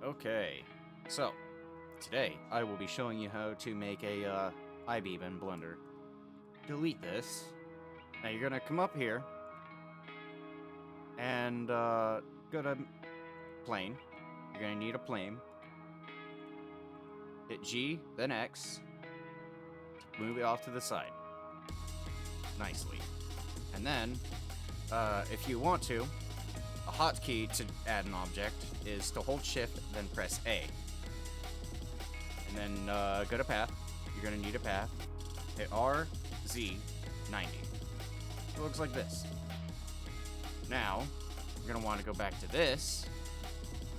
Okay, so today I will be showing you how to make a I-beam in Blender. Delete this. Now you're gonna come up here and go to plane. You're gonna need a plane. Hit G, then X. Move it off to the side. Nicely. And then, if you want to, a hotkey to add an object is to hold Shift, then press A. And then go to Path. You're going to need a path. Hit R, Z, 90. It looks like this. Now, you're going to want to go back to this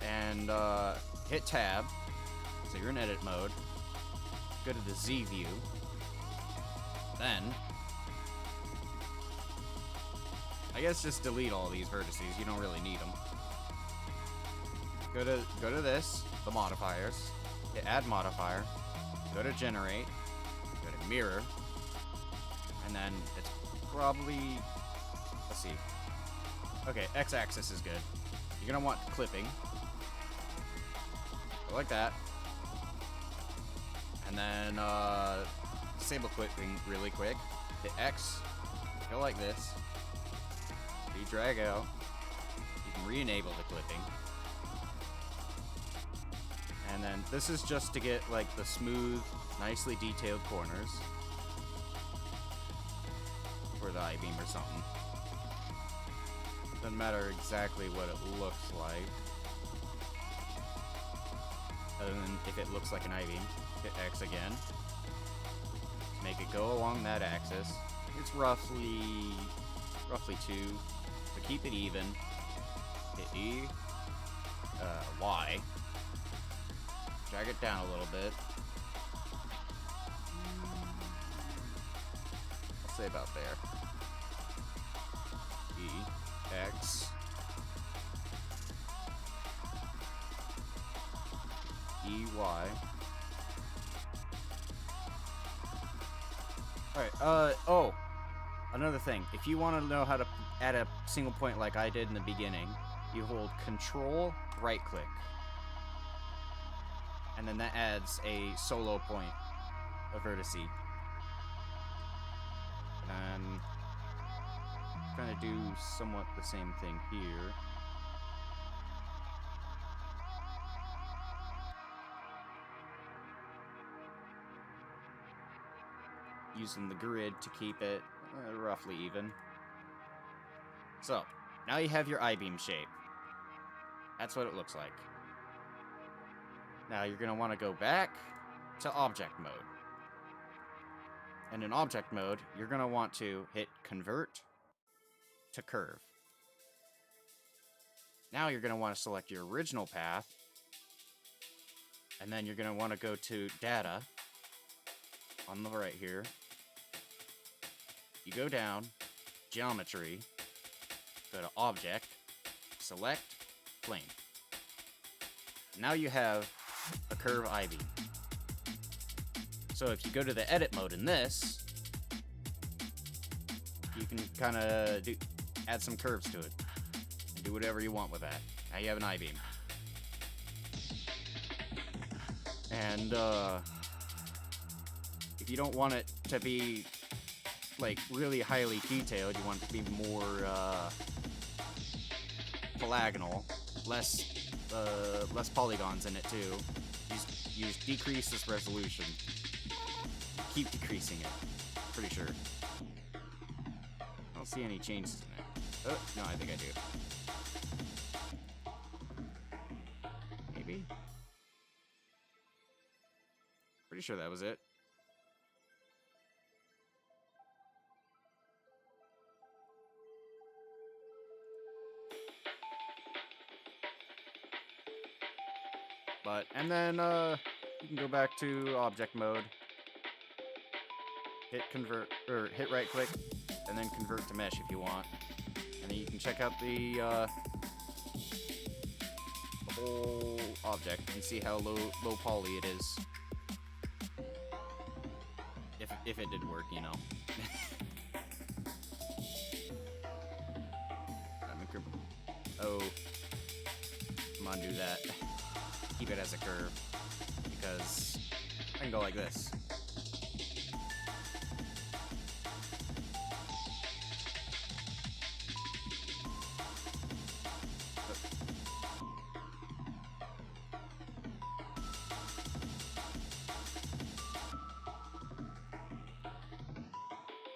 and hit Tab. So you're in edit mode. Go to the Z view. Then, I guess just delete all these vertices. You don't really need them. Go to this, the modifiers. Hit Add Modifier. Go to Generate. Go to Mirror. And then it's probably, let's see. Okay, X-axis is good. You're gonna want clipping. Go like that. And then disable clipping really quick. Hit X. Go like this. You drag out. You can re-enable the clipping. And then this is just to get like the smooth, nicely detailed corners for the I-beam or something. Doesn't matter exactly what it looks like. Other than if it looks like an I-beam. Hit X again. Make it go along that axis. It's roughly 2. So keep it even. Hit E. Y. Drag it down a little bit. I'll say about there. E. X. E. Y. Alright, oh! Another thing. If you want to know how to add a single point like I did in the beginning, you hold Control, right-click. And then that adds a solo point, a vertice. And trying to do somewhat the same thing here. Using the grid to keep it roughly even. So, now you have your I-beam shape. That's what it looks like. Now you're going to want to go back to object mode. And in object mode, you're going to want to hit Convert to Curve. Now you're going to want to select your original path. And then you're going to want to go to Data on the right here. You go down, Geometry, go to Object, select Plane. Now you have a curve I-beam. So if you go to the edit mode in this, you can kind of add some curves to it and do whatever you want with that. Now you have an I-beam. And if you don't want it to be like really highly detailed, you want it to be more polygonal, less polygons in it too. You just decrease this resolution. Keep decreasing it. Pretty sure. I don't see any changes in it. Oh, no, I think I do. Maybe? Pretty sure that was it. And then, you can go back to object mode, hit convert, or hit right click, and then convert to mesh if you want. And then you can check out the whole object and see how low poly it is. If it did work, you know. Oh. Come on, do that. keep it as a curve, because I can go like this.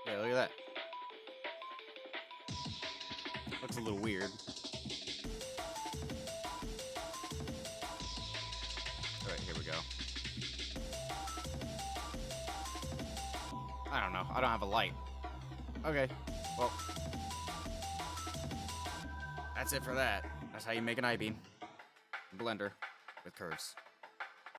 Yeah, look at that. Looks a little weird. Alright, here we go. I don't know. I don't have a light. Okay, well. That's it for that. That's how you make an I-beam. Blender with curves.